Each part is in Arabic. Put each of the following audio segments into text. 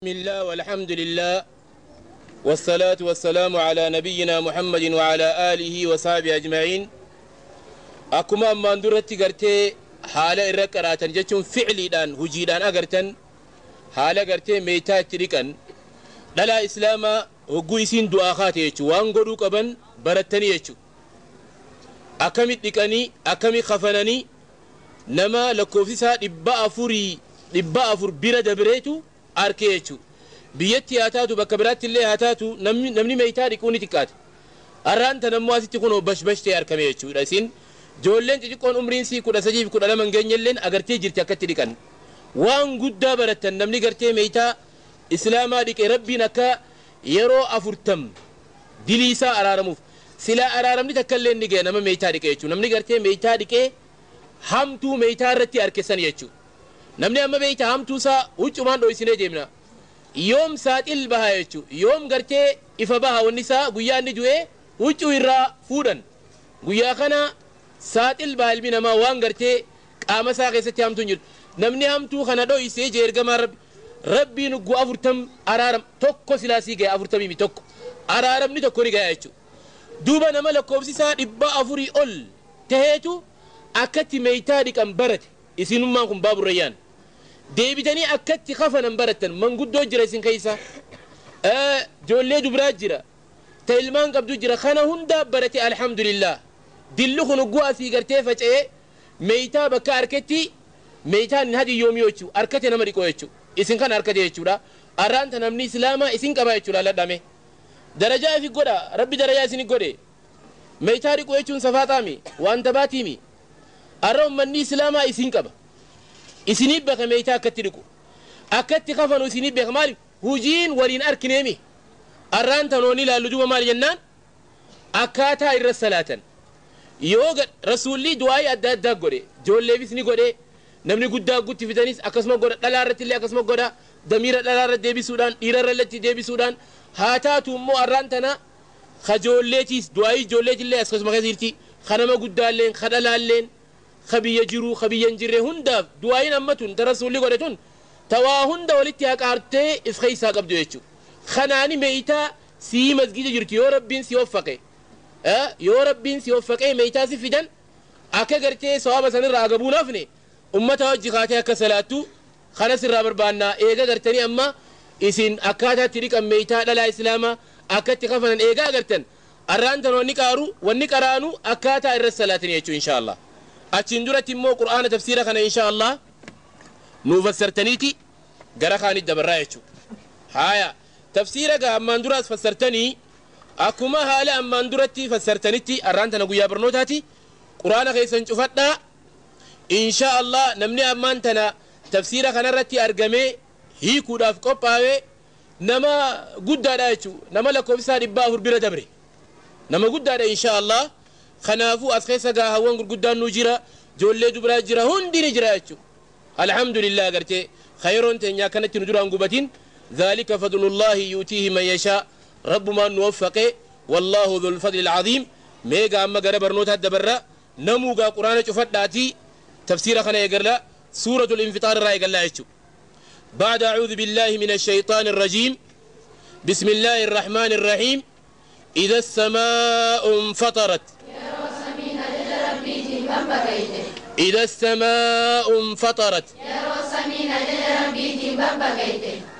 بسم الله والحمد لله والصلاة والسلام على نبينا محمد وعلى آله وصحبه أجمعين. أكما من درت قرتي حالة الركرات جتون فعلي دان هجيدان أقرتن حالة قرتي ميتات تريكن لا إسلام هقويسين دعاخات يجو وانقروا قبن برتني يجو أكمي تلقني أكمي خفنني نما لكوفيسا لبا أفر بيرا دبريتو أركيتو بيتي هاتاتو بكبرات اللي هاتاتو نمني ميتاري كوني تكات أران تنمواسي تكونو بشتي أركميتو رأسين جولين تجيكون أمرين سي كودا سجيب كودا لمن جنيلين أغرتي جرتي أكتري كان وان قد برتن نمني غرتي ميتا إسلاما ديك ربي نكا يرو أفرتم دليسا أرارموف سلا أرارمني تكلين نيجي نما ميتاري كيتو نمني غرتي ميتاري كي همتو ميتارتي أركسان يتو نمني أما ميتا همتو سا وچمان دوي سنة جيمنا يوم ساتل بها يجو يوم غرتي إفبها والنساء قيان نجوه وجو إرى فودن قيا خنا ساتل بها البنا ما وان غرتي قام ساقي ستي هم تنجل نمني هم تو خنا دو إسي جيرغم ربي نقو أفرتم أرارم توكو سلاسي غي أفرتمي مي توكو أرارم ني توكو نغا يجو دوبا نما لكوبسي سا إبا أفري أول تهيتو أكتي ميتادك أمبرت إسينم مانكم باب الريان deebitanii akkatti kafanan baratan manguddoo jira isin keessa joollee dubraa jira ta ilmaan qabdu jira kana hunda barate alhamdulillah dillu kun gu'a fi gartee faca'ee meeytaa bakka arketti meeytaan hadi yoomii jechu arkate nama dhiqoo jechu isin kan arkate jechuudha arraanta namni islaama isin qaba jechuudha ladhame darajaa fi godha rabbi darajaa isin godhe meeytaa dhiqoo jechuun safaaxaami waan tabaatiimi arra ummanni islaama isin qaba isini baka meeytaa akkatti dhiqu akkatti kafanu isini baka maali hujiin waliin arkineemi arraan tanooni ilaallu duba maali jennaan akkaataa irra salaatan yoo rasuulli du'aa'ii adda addaa godhe joolleefis ni godhe namni guddaa gutti fitanis akkasuma godha dhalaa irratti illee akkasuma godha damiira dhalaa irra deebisuudhaan dhiira irra illee deebisuudhaan haa taatu immoo arraan tana ka joolleetiis du'aa'ii joolleetillee akkasuma keessa jirti ka nama guddaalleen ka dhalaalleen خبية جرو خبية جري هندا دواين أمتون ترسولي قريتون توا هندا ولتي هكارتي إفخي ساقب دويتشو خناني ميتا سي مسجد جرتي يو ربين سيوفقي يو ربين سيوفقي ميتا سفيدن أكا قرتي صوابا سنر راقبون أفني أمتا وجيخاتي أكا سلاتو خنس الرابر بانا إيغا قرتني أما إسين أكاتا تريك أم ميتا للا إسلاما أكا تخفنا إيغا قرتن أرانتن ونكارانو أكاتا الرسالاتين يتشو إن شاء الله أتشين دورة مو قرآن تفسيرا خنا إن شاء الله نفسرتنيتي قرا خاني دبرايتشو هايا تفسيرا قا أمان دورة فسرتني أكما هالا أمان دورة فسرتنيتي أرانتا نقويا برنوتاتي قرآن خيسان شفتنا إن شاء الله نمني أمان تنا تفسيرا خنا رتي أرقمي هي كودا في قباوي نما قد دايتشو نما لكو بسا رباه ربيرا دبري نما قد دا إن شاء الله خنافو أسخيسا قا هوان قدان نجرا جولي دبرا جرا هندي نجرا يجو الحمد لله قرتي خيرون تنيا كانت نجرا انقبتين ذلك فضل الله يؤتيه من يشاء رب ما نوفقه والله ذو الفضل العظيم ميغا أما قرى برنوت هاد برا نموغا قرآن شفت داتي تفسير خنا يقرلا سورة الانفطار رأي قرلا يجو بعد أعوذ بالله من الشيطان الرجيم بسم الله الرحمن الرحيم إذا السماء انفطرت إذا السماء انفطرت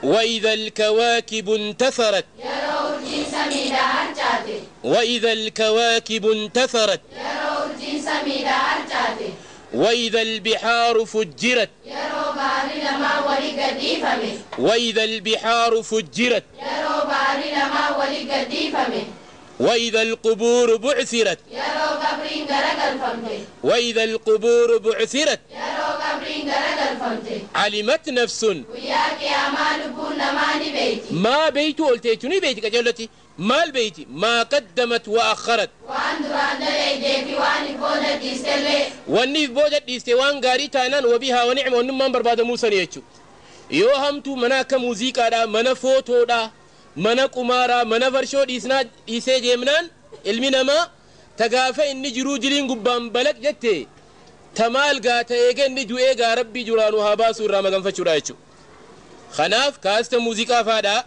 وإذا الكواكب انتثرت وإذا الكواكب انتثرت وإذا البحار فجرت وإذا البحار فجرت وإذا القبور بعثرت وإذا القبور بعثرت علمت نفس ما بيت قلتيتني بيتك جلتي ما البيت ما قدمت وأخرت واني بوجد ديستوان غاري تانان وبها ونعم ونمان برباد موسى نيتشو يو همتو منا كموزيكا دا منا فوتو دا mana qumaara mana farshoo dhiisee jeemnaan ilmi namaa tagaafa inni jiruu jiliin gubbaan balaq jette tamaal gaa ta'ee inni du'ee gaa rabbii juraanu haa baasuu irraa maganfachuudha jechuudha خناف كاست موسيقى فادا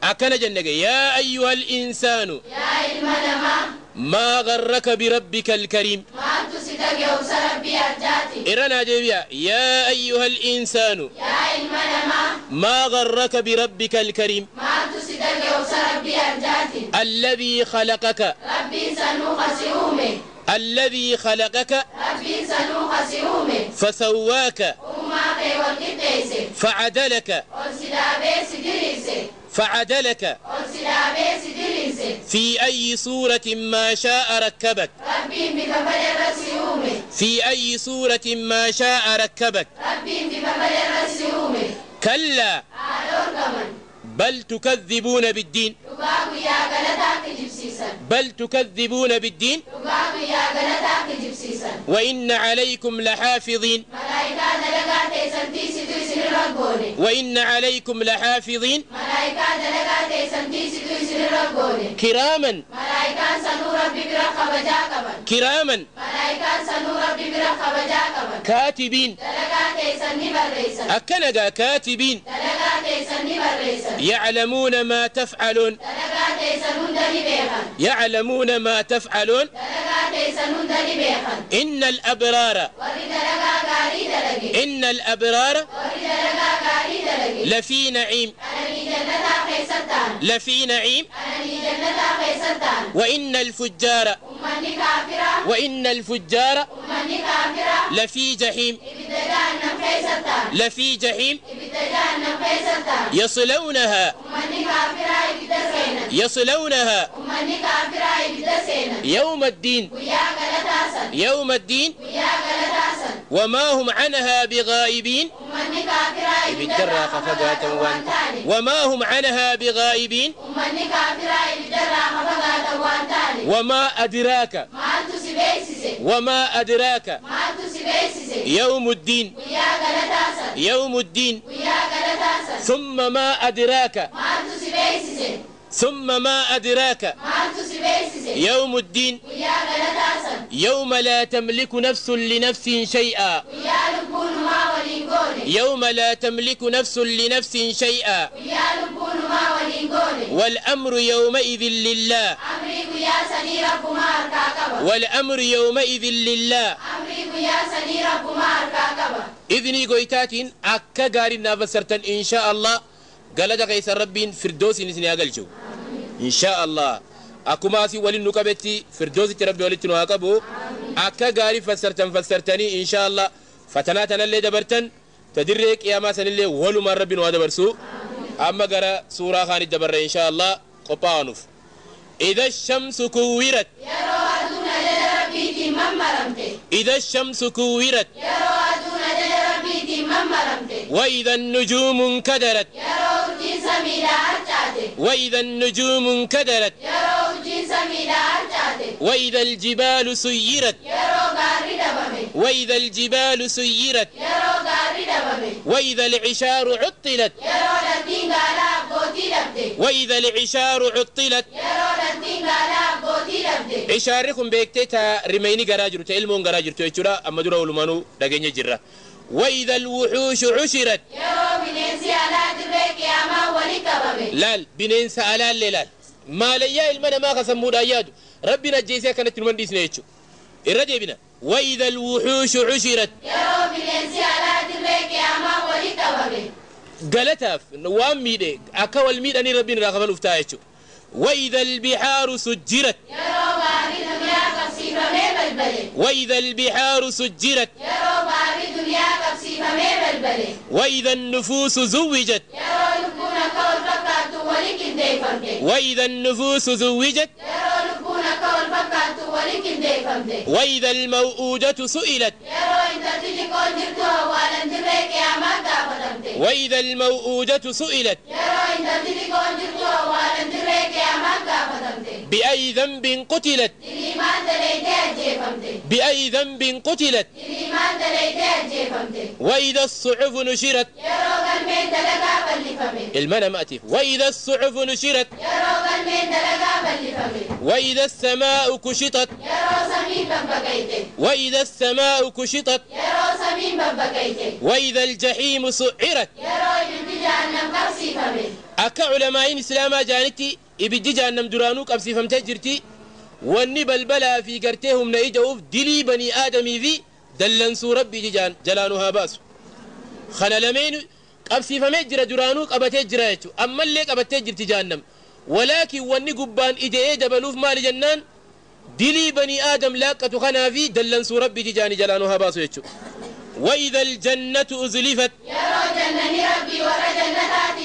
أكن جنة يا أيها الإنسان يا المنما ما غرك بربك الكريم ما تسيدك يوسف ربي أرجاتي إرنا جبيا يا أيها الإنسان يا المنما ما غرك بربك الكريم ما تسيدك يوسف ربي أرجاتي الذي خلقك ربي سنوخ سيومي الذي خلقك ربي سنوخ سيومي فسواك وما والكتيسي فعدلك والسلابي سدريسي فعدلك والسلابي سدريسي في أي صورة ما شاء ركبك ربي بكبر الرسيومي في أي صورة ما شاء ركبك ربي بكبر الرسيومي كلا آلور كمن بل تكذبون بالدين تقاقوا يا غلطاك جبسيسا بل تكذبون بالدين تقاقوا يا غلطاك جبسيسا وإن عليكم لحافظين ملائكة دلقاتي سنتيسي تويسي الرقوني وإن عليكم لحافظين ملائكة دلقاتي سنتيسي تويسي الرقوني كراما ملائكة سنور ربي برقب جاكبا كراما ملائكة سنور ربي برقب جاكبا كاتبين دلقاتي سني بريسا أكنغا كاتبين دلقاتي سني بريسا يعلمون ما تفعلون دلقاتي سنون دلي بيخان يعلمون ما تفعلون دلقاتي سنون دلي بيخان إن الأبرار ورد دلقا غاري دلقي إن الأبرار ورد دلقا غاري دلقي لفي نعيم أنا لي جنة خيستان لفي نعيم أنا لي جنة خيستان وإن الفجار أمني كافرة وإن الفجار أمني كافرة لفي جحيم إبدا جهنم خيستان لفي جحيم إبدا جهنم خيستان يصلونها أمني كافرة إبدا سينا يصلونها أمني كافرة إبدا سينا يوم الدين ويا غلطاسن يوم الدين ويا غلطاسن وما هم عنها بغائبين أمني كافرة بالدرة خفقات وانتاني وما هم عنها بغائبين أمني كافرة إبدا خفقات وانتاني وما أدراك ما أنتو سبيسيسي وما أدراك ما أنتو سبيسيسي يوم الدين ويا غلطاسن يوم الدين ويا غلطاسن ثم ما أدراك ما أنتو سبيسيسي ثم ما أدراك ما أنتو سبيسيسي يوم الدين ويا غلطاسن يوم لا تملك نفس لنفس شيئا ويا لبون ما ولينقوني يوم لا تملك نفس لنفس شيئا ويا لبون ما ولينقوني والأمر يومئذ لله أمريكو يا سني رب ما أركاكبا والأمر يومئذ لله أمريكو يا سني رب ما أركاكبا إذني قويتاتين أكا غاري نافسرتن إن شاء الله قال قيس ربين فردوس نسني أقلشو إن شاء الله أكماسي ولي نكبتي فردوس ربي ولي تنواقبو أكا غاري فسرتني إن شاء الله فتناتنا اللي دبرتن تدريك يا ما سن اللي ولو ما ربي نوا دبرسو أما قرأ سورة خاني دبر إن شاء الله قبانوف إذا الشمس كورت يرو أدون جل ربي من مرمتي إذا الشمس كورت يرو أدون جل ربي من مرمتي وإذا النجوم انكدرت يرو جين سميلا أرجاتي وإذا النجوم انكدرت يرو جين سميلا أرجاتي وإذا الجبال سيرت يرو غاري دبمي وإذا الجبال سيرت يرو غاري دبمي وإذا العشار عطلت يرو لدين غالا بوتي لبدي وإذا العشار عطلت يرو لدين غالا بوتي لبدي عشاركم بيكتتا رميني غراجر تلمون غراجر تيجرا أما درا ولمانو دغني جرا وإذا الوحوش عشرت يرو بنسي على درك يا ما ولي كبابي لال بننسى على الليل ما ليا المنا ما قسمو داياد ربنا جيسي كانت من دي سنيتشو الرجي بنا وإذا الوحوش عشرت يرو بنسي على درك يا ما ولي كبابي قالتها نوام ميدي أكوال ميد أني ربنا راغبل افتايتشو وإذا البحار سجرت يرو باري دنيا كبسيفة مبلبلي وإذا البحار سجرت يرو باري دنيا كبسيفة مبلبلي وإذا النفوس زوجت يرو لبونا كول فكاتو ولي كندي فمدي وإذا النفوس زوجت يرو لبونا كول فكاتو ولي كندي فمدي وإذا الموءودة سئلت يرو انت تجي كون جرتو والا درك يا ما دافتمتي وإذا الموءودة سئلت يرو انت تجي كون جرتو والا درك يا ما دافتمتي بأي ذنب قتلت الإيمان دليتي أجيفمتي بأي ذنب قتلت الإيمان دليتي أجيفمتي وإذا الصحف نشرت يرو قلبين دلقا بلفمي المنى مأتي وإذا الصحف نشرت يرو قلبين دلقا بلفمي وإذا السماء كشطت يرو سمين ببقيتي وإذا السماء كشطت يرو سمين ببقيتي وإذا الجحيم سعرت يرو ينتج جهنم قبسي فمن أكا علماء إسلاما جانتي إبدي جهنم درانو قبسي فمتي جرتي واني بلبلا في قرتهم نيجوف دلي بني آدمي في دلنسو ربي جان جلانها باسو خنا لمين قبسي فمجر درانو قبتي جرايتو أما اللي قبتي جرت جهنم ولكن واني قبان إدئي دبلوف مال جنان دلي بني آدم لاقة خنا في دلنسو ربي جان جلانها باسو يتشو وإذا الجنة أزلفت يرو جنني ربي ورا جنتات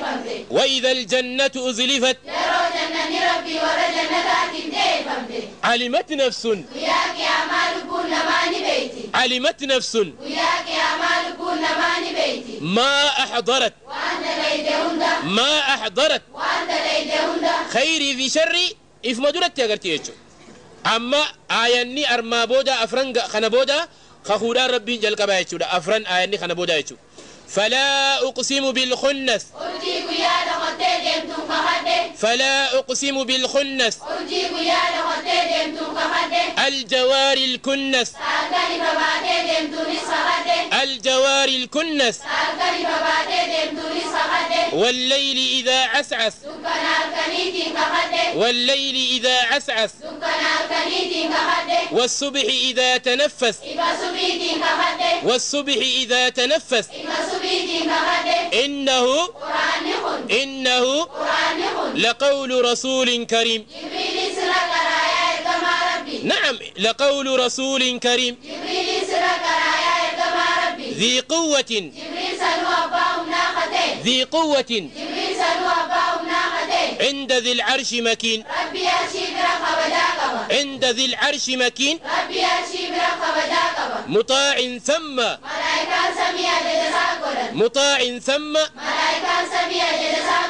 فمتي وإذا الجنة أزلفت يرو جنني ربي ورا جنتات فمتي علمت نفس وياك يا مال كل ماني بيتي علمت نفس وياك يا مال كل ماني بيتي ما أحضرت وأنت ليدهن ما أحضرت وأنت ليدهن خيري في شري إف مدرت يا أما آياني أرما بودا أفرنغ خنبودا خخودا ربي جل كبايتشو أفرن آياني خنبودا يتشو فلا أقسم بالخنس أرجيك يا لغتي دمتم كهده فلا أقسم بالخنس أرجيك يا لغتي دمتم كهده الجوار الكنس سألتني فباتي دمتم سهده الجوار الكنس سألتني فباتي دمتم سهده والليل إذا عسعس سكنا الكنيتي كهده والليل إذا عسعس سكنا الكنيتي كهده والصبح إذا تنفس إبا سبيتي كهده والصبح إذا تنفس إبا سبيتي كهده إنه قرآنهم إنه قرآنهم لقول رسول كريم جبريل سرق رايا كما ربي نعم لقول رسول كريم جبريل سرق رايا كما ربي ذي قوة جبريل سلوا أباهم ناقتين ذي قوة جبريل سلوا أباهم ناقتين عند ذي العرش مكين ربي أشيب رقب داقبا عند ذي العرش مكين ربي أشيب رقب داقبا مطاع ثم ملائكة سميع جدسا مطاع ثم ملائكة سميع جدسا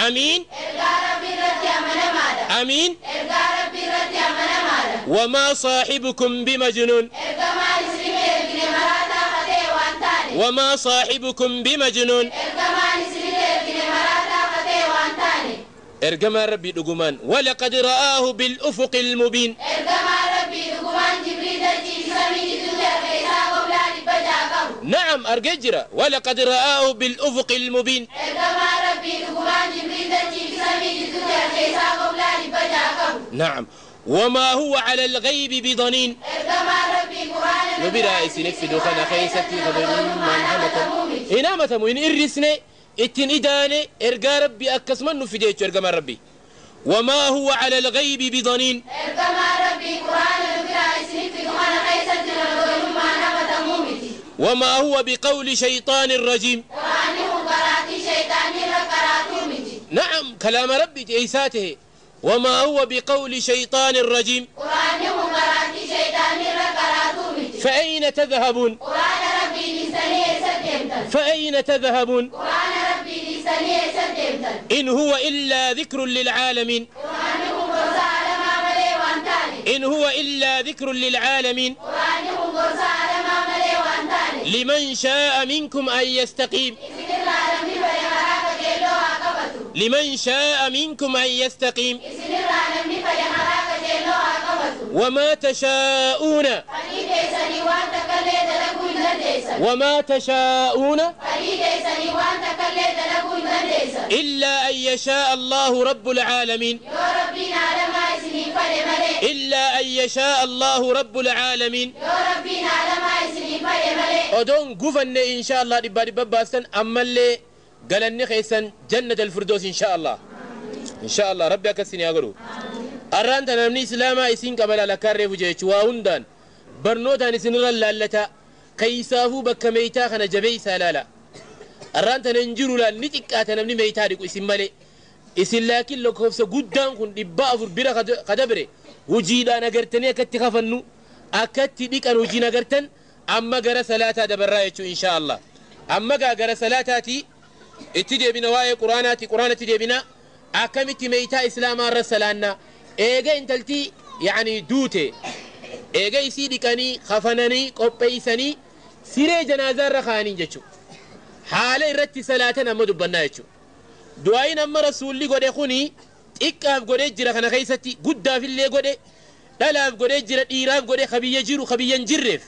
أمين إرقى ربي رتي أمنا مالا أمين إرقى ربي رتي أمنا مالا وما صاحبكم بمجنون إرقى ما نسلم إرقى مراتا خطي وانتاني وما صاحبكم بمجنون إرقى ما نسلم إرقى مراتا خطي وانتاني ارجم ربي دغمان ولقد رآه بالأفق المبين إرقى ما ربي دقمان جبريل دجي سمي جدوية كيسا قبلا لبجاكم نعم أرججرا ولقد رآه بالأفق المبين إرقى ما ربي دقمان جبريل دجي سمي جدوية كيسا قبلا لبجاكم نعم وما هو على الغيب بضنين إرقى ما ربي قرآن نبرا اسنف دخنا خيستي خبرين من همة إنامة موين إرسني اتن إداني إرقى ربي أكسمن نفديك إرقى ربي وما هو على الغيب بضنين إرقى ما ربي قرآن نبرا اسنف دخنا خيستي خبرين من همة وما هو بقول شيطان رجيم قرآنهم قراتي شيطاني رقراتهم نعم كلام ربي جيساته وما هو بقول شيطان رجيم قرآنهم قراتي شيطاني رقراتهم فأين تذهبون قرآن ربي لساني سدمتن فأين تذهبون قرآن ربي لساني سدمتن إن هو إلا ذكر للعالمين قرآنهم قرصا على ما ملي وانتاني إن هو إلا ذكر للعالمين قرآنهم قرصا على ما ملي وانتاني لمن شاء منكم أن يستقيم إذن العالمين فلحراك جيلو عقبتو لمن شاء منكم أن يستقيم إذن العالمين فلحراك جيلو عقبتو وما تشاءون فريد إساني وانت كالي دلقو إنديسان وما تشاءون فريد إساني وانت كالي دلقو إنديسان إلا أن يشاء الله رب العالمين يا ربنا على ما إسني فلملي إلا أن يشاء الله رب العالمين يا ربنا على ما إسني فلملي أدون قفن إن شاء الله دبا دبا باسن أما اللي قالني خيسن جنة الفردوس إن شاء الله إن شاء الله ربي أكسني أقرو أرانت نمني سلاما إسين قبل لكاري فجيش وهندان برنوتا نسنر اللالتا كيسافو بك ميتا خنا جبي سالالا أرانت ننجرو لا نتكات نمني ميتا ديكو إسين مالي إسين لكن لو كفس قدام كن دبا أفر برا قدبري وجيدا نغرتني أكتي خفنو أكتي ديك أن وجي نغرتن أما غرى سلاتا دبرايتو إن شاء الله أما غرى سلاتاتي اتدي بنا واي قرآناتي قرآناتي دي بنا أكمتي ميتا إسلاما رسلانا إيغا انتلتي يعني دوتي إيغا يسيدي كاني خفناني قبيساني سيري جنازة رخاني جاتشو حالي رتي سلاتنا مدو بنايتشو دعاين أما رسول لي قد يخوني إكاف قد يجرى خنا خيستي قد في اللي قد دلاف قد يجرى إيراف قد خبي يجرو خبي ينجرف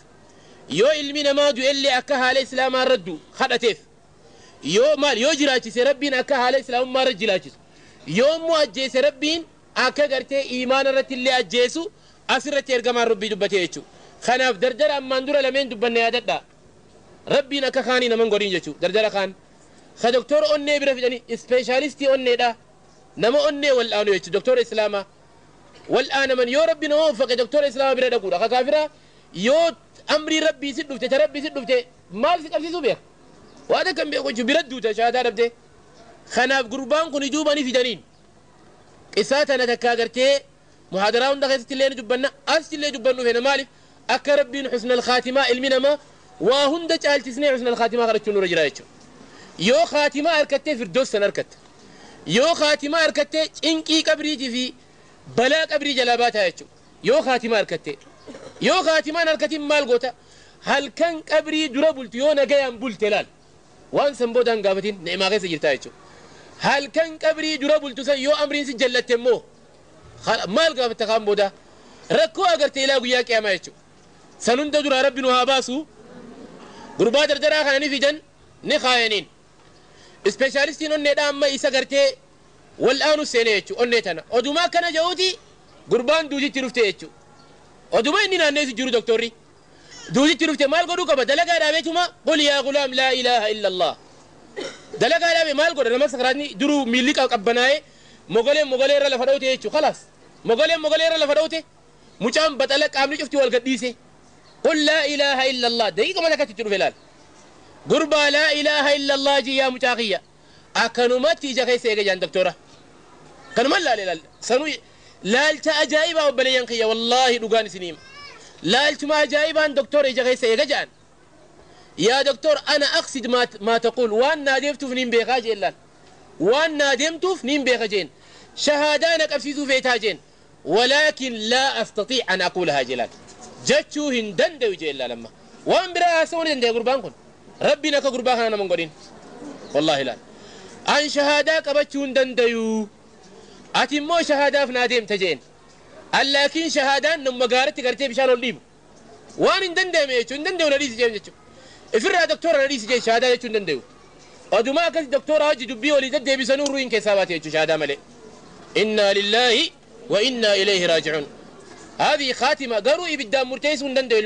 يو علمنا ما دو اللي أكاها الإسلام الردو خدتف يو جراجس ربين أكا حال إسلام ما رجلاجس يوم مو أجيس ربين أكا قرتي إيمان رت اللي أجيسو أسرت يرقم ربي دبتي يجو خناف دردر أما ندور لمن دبنا يادتا ربين أكا خاني نمن قرين جيشو دردر خان خدكتور أني برفدني سبيشاليستي أني دا نما أني والآن يجو دكتور إسلاما والآن من يو ربي نوفق دكتور إسلاما برا دقورا خكافرا يو أمري ربي سدفته تربي سدفته مال سكبسي سوبيك وهذا كان بيقول بيردوا تشاهد ربته خناف قربان كن يجوبني في جنين قصاتنا تكاغرتي محاضرون دخلت اللي نجبنا أس اللي جبنا هنا مالك أكرب بين حسن الخاتمة علمنا ما وهند جعل تسني حسن الخاتمة خرجت نور جرايتشو يو خاتمة أركتة في الدوس أركت يو خاتمة أركتة إنكي كبريتي في بلا كبري جلابات هايتشو يو خاتمة أركتة يو خاتمة أركتة مال قوتا هل كان كبري دربلت يو نجايم بولتلال وان سنبودان قافتين نعم غير سجلتايتشو هل كان كبري دربلت سن يو أمرين سجلت مو مال قافت تقام بودا ركو أجر تلاقوا ياك يا مايتشو سنون تدور ربنا هاباسو غربات الدرا خاني في جن نخاينين سبيشاليستين ندا أما يسقرتي والآن سنيتشو أنيتنا أدوما كان جاودي غربان دوجي تروفتيتشو أدوما إننا الناس جرو دكتوري دوجي تروفتي مال قدو كبا دلقا رابيتما قل يا غلام لا إله إلا الله دلقا رابي مال قدو نمك سقراني درو ميليك أبناي مغولي رلا فدوتي يتشو خلاص مغولي رلا فدوتي مجام بطلق عملي شفتي والقديسي قل لا إله إلا الله دقيقة ما لك تجرو فلال قربا لا إله إلا الله جي يا متاقية أكنو ما تيجا خيسي يجان دكتورة كانوا ما لا سنوي لالتا أجايبا وبليان خيا والله دوغاني سنيم لالتا ما أجايبا دكتور يجا خيسي يجان يا دكتور أنا أقصد ما تقول وان نادمت فنين بيخاج إلا وان نادمت فنين بيخاجين شهادانك أفسيسو فيتاجين ولكن لا أستطيع أن أقولها جلال جتشو هندن دو جيلا لما وان برا سوني دندي قربانكم ربنا كقربانا أنا من قرين والله لا أن شهاداك بتشو هندن ديو أتمو شهادة فنادم تجين لكن شهادان نم قارت قرتي بشان الليب وان هندن ديو ميشو هندن ديو نريس جيم جتشو افرع دكتور نريس جي شهادة جتشو هندن ديو ودما كس دكتور هاجي دبي وليدت دي بسنور روين كيسابات يجتشو شهادة ملي إنا لله وإنا إليه راجعون هذه خاتمة قالوا يبدا مرتيس دندو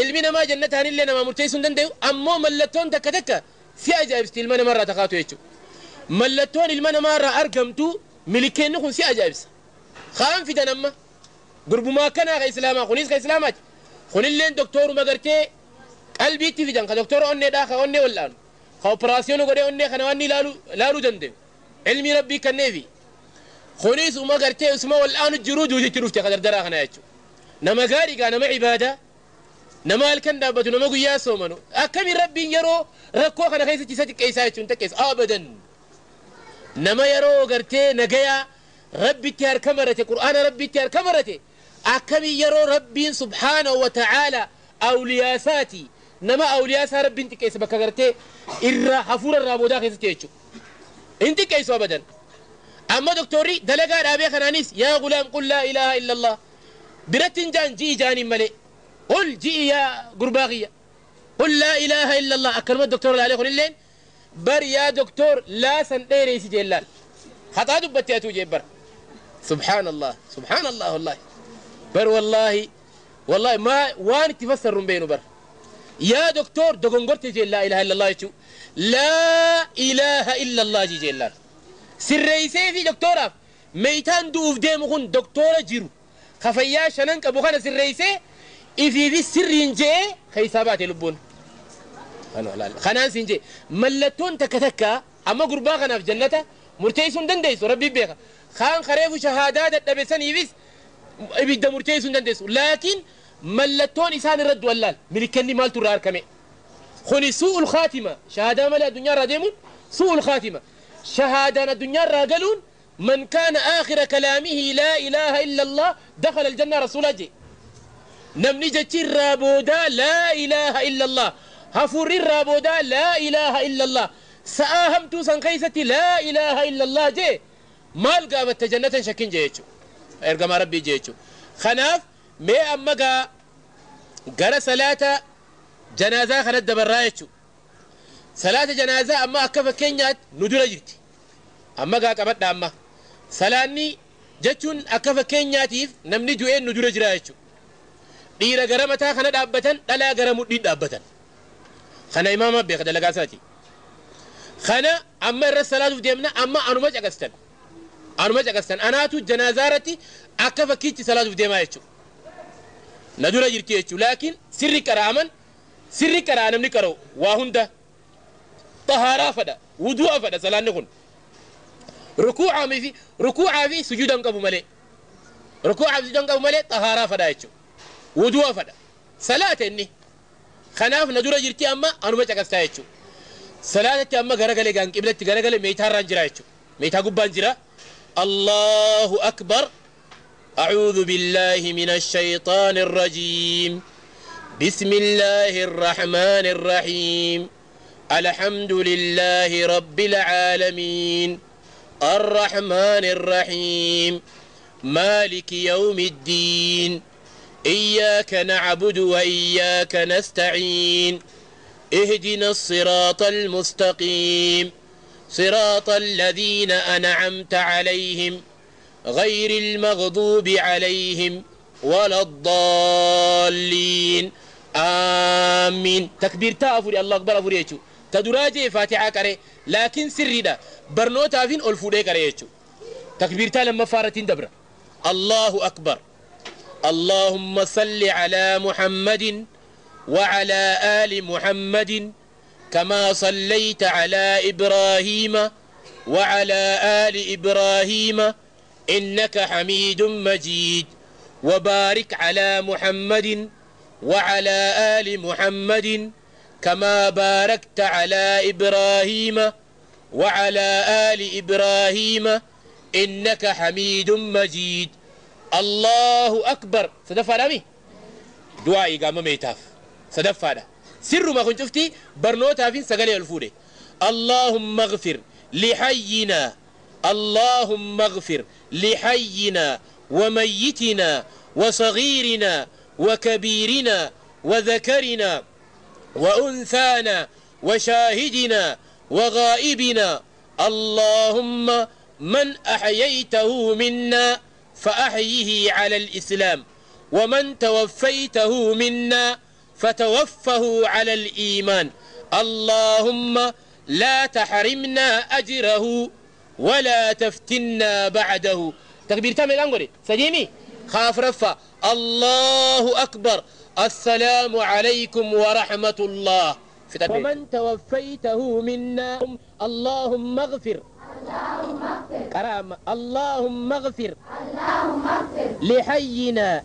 المينما جنتها اللي نما مرتيس دندو أمو ملتون تكتك في أجايب ستيلمان مرة تقاتو يجو ملتون المنا مرة أرقمتو ملكين نخون في أجايب خام في دنما قرب ما كان غا إسلاما خونيس غا إسلامات خون اللين دكتور مغرتي قلبي في دنك دكتور أني داخل أني والآن خا أوبراسيونو قري أني خنواني لالو دندو علمي ربي كنيفي خونيس وما قرتي اسمه والآن الجرود وجي تروفتي قدر دراخنا يجو نما قارقا نما عبادة نما الكندا بدو نما قيا سومنو أكمي ربي يرو ركو خنا خيسة تساتي كيسا يجو انتكيس أبدا نما يرو قرتي نقيا ربي تيار كمرتي قرآن ربي تيار كمرتي أكمي يرو ربي سبحانه وتعالى أولياساتي نما أولياسا ربي انت كيس بكا قرتي إرى حفور الرابودا خيسة يجو انت كيسو أبدا أما دكتوري دلقا رابي خنانيس يا غلام قل لا إله إلا الله برتنجان جي جاني ملي قل جي يا قرباغية قل لا إله إلا الله أكلمة الدكتور اللي عليه اللين بر يا دكتور لا سنتيري سي جلال خطا دبت يا توجي بر سبحان الله والله بر والله ما وان تفسر بينه بر يا دكتور دغنغرت جي لا إله إلا الله يشو لا إله إلا الله جي جلال سريسي في دكتورة ميتان دوف ديمخون دكتورة جيرو خفيا شننك بخانا سريسي إفي في السرين جي خيسابات يلبون خنان سنجي ملتون تكتكا أما قربا خنا في جنة مرتيسون دنديسو ربي بيخا خان خريفو شهادات الدبسان يبس إبدا مرتيسون دنديسو لكن ملتون إسان الرد واللال ملكني مال ترار كمي خوني سوء الخاتمة شهادة ملا الدنيا راديمون سوء الخاتمة شهادة الدنيا راقلون من كان آخر كلامه لا إله إلا الله دخل الجنة رسول الله نمني جتي الرابودا لا إله إلا الله هفوري الرابودا لا إله إلا الله سآهمتو سنقيستي لا إله إلا الله جي مال قامت جنة شكين جيتشو إرقام ربي جيتشو خناف مي أمقا قرى صلاة جنازة خلد دبرايتشو صلاة جنازة أما أكف كينيات ندور جرتي أما قاك أبدا أما صلاني جتون أكف كينياتيف نمني دوين ندور جرايتشو ديرا غرامتا خنا دابتن دلا غرامو دي دابتن خنا إمام بيخ دلقا ساتي خنا أما الرسالة ديمنا أما أنو ما جاكستن أنا تو جنازارتي أكف كيتي صلاة ديما يتشو ندور جرتي يتشو لكن سري كراما نمني كرو واهندا طهارة فدا وضوء فدا صلاة نكون ركوع في سجودا قبو ملي طهارة فدا يتشو وضوء فدا صلاة إني خناف ندور جرتي أما أنو ما جاكستا يتشو صلاة أما غرغلي غان قبلتي غرغلي ميتا رانجرا يتشو ميتا قبان جرا الله أكبر أعوذ بالله من الشيطان الرجيم بسم الله الرحمن الرحيم الحمد لله رب العالمين الرحمن الرحيم مالك يوم الدين إياك نعبد وإياك نستعين اهدنا الصراط المستقيم صراط الذين أنعمت عليهم غير المغضوب عليهم ولا الضالين آمين تكبير تافوري الله أكبر أفوريتشو تدراجي فاتحة كري لكن سري دا برنو تافين ألفودي كريتشو تكبير تا لما فارتين دبر الله أكبر اللهم صل على محمد وعلى آل محمد كما صليت على إبراهيم وعلى آل إبراهيم إنك حميد مجيد وبارك على محمد وعلى آل محمد كما باركت على إبراهيم وعلى آل إبراهيم إنك حميد مجيد الله أكبر صدفة رامي دعائي قام ميتاف صدفة دا سر ما كنت شفتي برنوتا فين سقالي الفودي اللهم اغفر لحينا اللهم اغفر لحينا وميتنا وصغيرنا وكبيرنا وذكرنا وأنثانا وشاهدنا وغائبنا اللهم من أحييته منا فأحيه على الإسلام ومن توفيته منا فتوفه على الإيمان اللهم لا تحرمنا أجره ولا تفتنا بعده تكبير تامل أنقري سجيمي خاف رفا الله أكبر السلام عليكم ورحمة الله ومن توفيته منا اللهم اغفر كرامة اللهم اغفر لحينا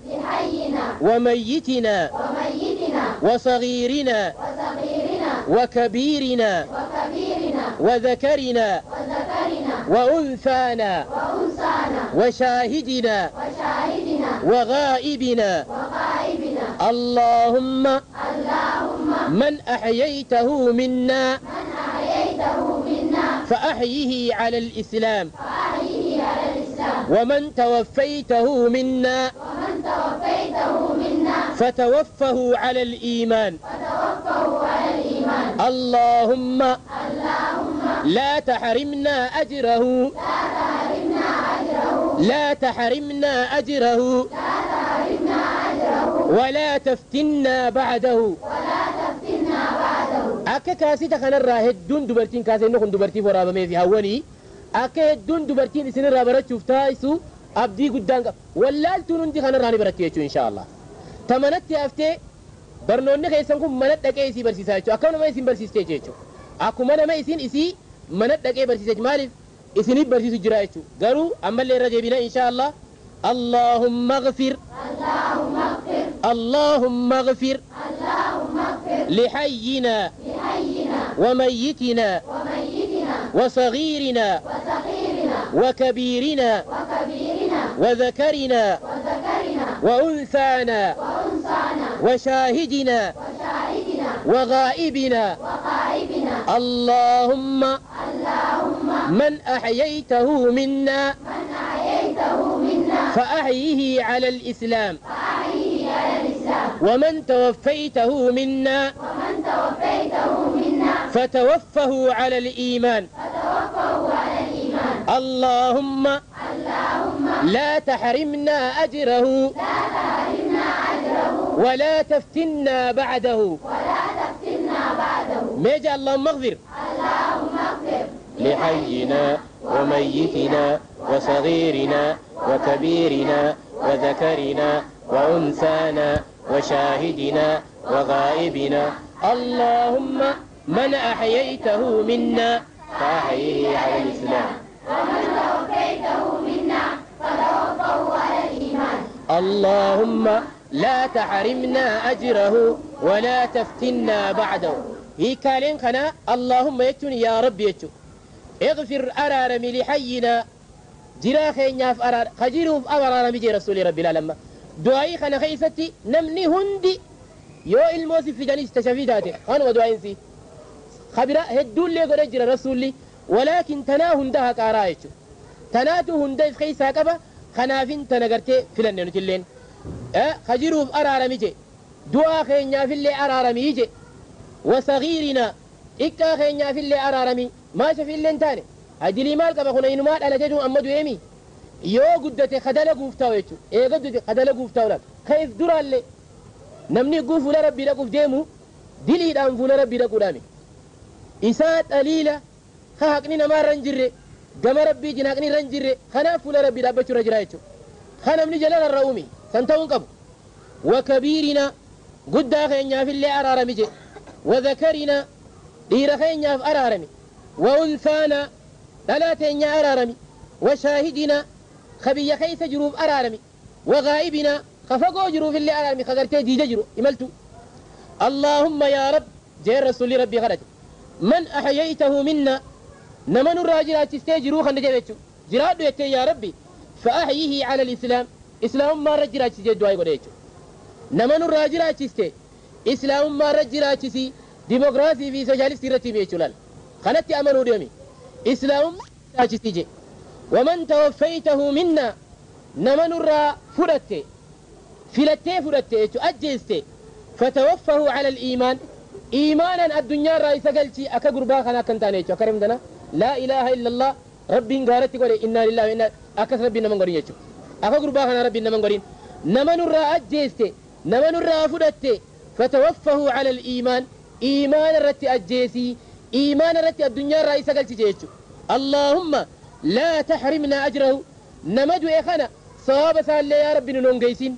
وميتنا وصغيرنا وكبيرنا وذكرنا وأنثانا وشاهدنا وغائبنا اللهم من أحييته منا فأحيه على الإسلام ومن توفيته منا فتوفه على الإيمان اللهم لا تحرمنا أجره لا تحرمنا أجره ولا تفتنا بعده akka kaasita kanarraa hedduun dubartiin kaasee inni kun dubartii waraabamee fi hawwanii akka hedduun dubartiin isinirraa barachuuf taasisu abdii guddaan qaba wallaaltuun hundi kanarraa ni baratti jechuudha inshaallah tamanatti haftee barnoonni keessan kun mana dhaqee isii barsiisaa jechuudha akkuma nama isin barsiistee jechuudha akkuma nama isin isii mana dhaqee barsiisee maaliif isiniif barsiisu jira jechuudha garuu ammallee irra deebina inshaallah allahumma ghfir allahumma ghfir لحينا وميتنا وصغيرنا وكبيرنا وذكرنا وأنثانا وشاهدنا وغائبنا اللهم من أحييته منا فأحيه على الإسلام ومن توفيته منا فتوفه على الإيمان اللهم لا تحرمنا أجره ولا تفتنا بعده ميجا اللهم اغفر لحينا وميتنا وصغيرنا وكبيرنا وذكرنا وأنثانا وشاهدنا وغائبنا اللهم من أحييته منا فأحيه على الإسلام ومن توفيته منا فتوفه على الإيمان اللهم لا تحرمنا أجره ولا تفتنا بعده هي كالين خنا اللهم يتوني يا رب يتو اغفر أرارمي لحينا جرا خينيا في أرار خجيرو في أرارمي جي رسول ربي العالمين دعائي خنا خيستي نمني هندي يو الموسي في جانيس تشافيداتي خانوا دعائين سي خبرا هدول لي قد جرى رسولي ولكن تنا هندها كارايتو تناتو هندي في خيسا كبا خنافين تنغرتي فلن نتلين خجيرو في أرارمي جي دعا خينيا في اللي أرارمي جي وصغيرنا إكا خينيا في اللي أرارمي ما شاف اللي انتاني أجلي مالك بخنا ينمال على جدو أمدو يمي يو قدتي خدالة قوفتاو يتو إيه قدتي خدالة قوفتاو لك خيف درا اللي نمني قوفو لربي لقوف ديمو دلي دانفو لربي لقو دامي إسات أليلة خاقني نما رنجري قم ربي جناقني رنجري خنافو لربي لابتو رجرا يتو خنمني جلال الرؤومي سنتون قبو وكبيرنا قد خينيا في اللي أرارمي جي وذكرنا دير خينيا في أرارمي وأنثانا ثلاثين أرارمي وشاهدنا خبي خيس جروف أرارمي وغائبنا خفقوا جروف اللي أرارمي خغرتي دي جرو إملتو اللهم يا رب جير رسول ربي خرج من أحييته منا نمن الراجل تستيجرو خندجبتو جرادو يتي يا ربي فأحيه على الإسلام إسلام ما رجل تستيج دواي قديتو نمن الراجل تستيج إسلام ما رجل تستيج ديمقراطي في سوشياليستي رتيبي يتولال خلت أمنوا ديومي إسلام تاجستيجي ومن توفيته منا نمن الرا فرته فرته تؤجزته فتوفه على الإيمان إيمانا الدنيا رئيس قلتي أكا قربا خنا كنتاني أكرم دنا لا إله إلا الله ربي قالت قولي إنا لله وإنا أكس ربي نمن قرين يجو أكا قربا خنا ربي نمن قرين نمن الرا أجزته نمن الرا فرته فتوفه على الإيمان إيمان رتي أجيسي إيمان رتي الدنيا رئيس قلتي جيتشو اللهم لا تحرمنا أجره نمدو إخنا صواب سال يا ربي نونغيسين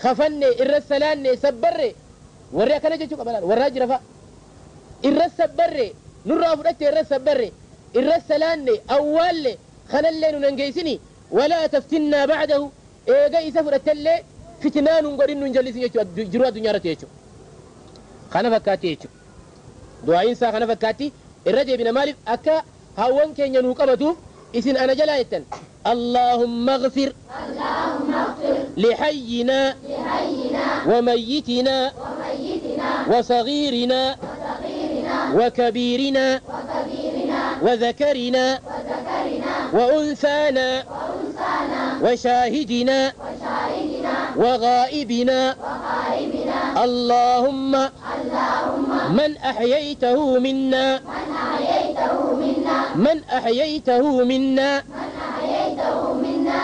خفني الرسلاني سبري وريا كان جيتشو قبلان ورا جرفا الرسبري نرى فرقتي الرسبري الرسلاني أول خنا اللي نونغيسيني ولا تفتنا بعده إيجا يسافر اللي فتنان نقولين نجلسين يجوا جروا الدنيا رتي يجوا خنا فكاتي يجوا دعائين سا خنا فكاتي الرجل بن مالك أكا هاون كين ينوكبتو إسن أنا جلايتن اللهم اغفر لحينا وميتنا وصغيرنا وكبيرنا وذكرنا وأنثانا وشاهدنا وغائبنا اللهم من أحييته منا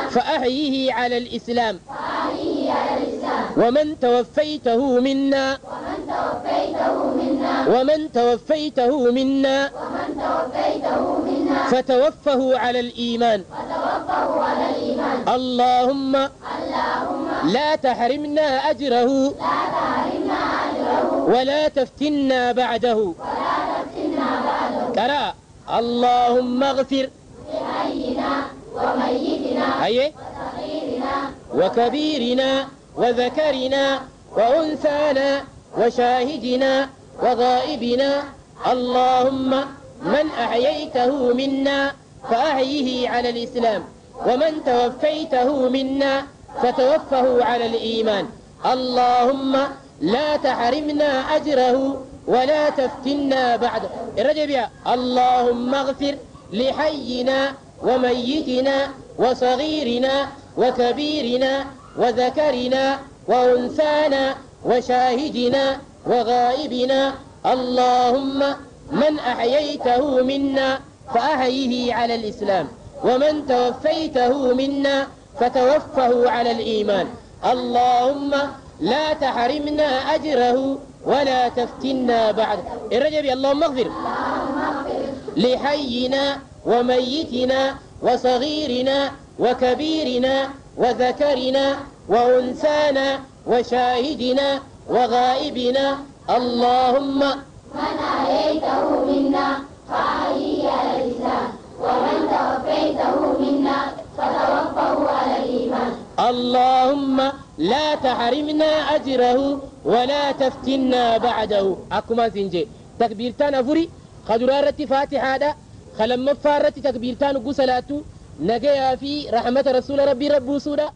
فأحيه على الإسلام ومن توفيته منا فتوفه على الإيمان اللهم لا تحرمنا أجره ولا تفتنا بعده ترى اللهم اغفر لحينا وميتنا وصغيرنا وكبيرنا وذكرنا وأنثانا وشاهدنا وغائبنا اللهم من أحييته منا فأحيه على الإسلام ومن توفيته منا فتوفه على الإيمان اللهم لا تحرمنا أجره ولا تفتنا بعده الرجب يا اللهم اغفر لحينا وميتنا وصغيرنا وكبيرنا وذكرنا وأنثانا وشاهدنا وغائبنا اللهم من أحييته منا فأحيه على الإسلام ومن توفيته منا فتوفه على الإيمان اللهم لا تحرمنا أجره ولا تفتنا بعد الرجب اللهم اغفر لحينا وميتنا وصغيرنا وكبيرنا وذكرنا وأنثانا وشاهدنا وغائبنا اللهم من أحييته منا فأحيه على الإسلام ومن توفيته منا فتوفه على الإيمان اللهم لا تحرمنا أجره ولا تفتنا بعده أكما سنجي تكبيرتان أفري خدرارة فاتحة خلما فارت تكبيرتان قسلاتو نجيا في رحمة رسول ربي رب سودا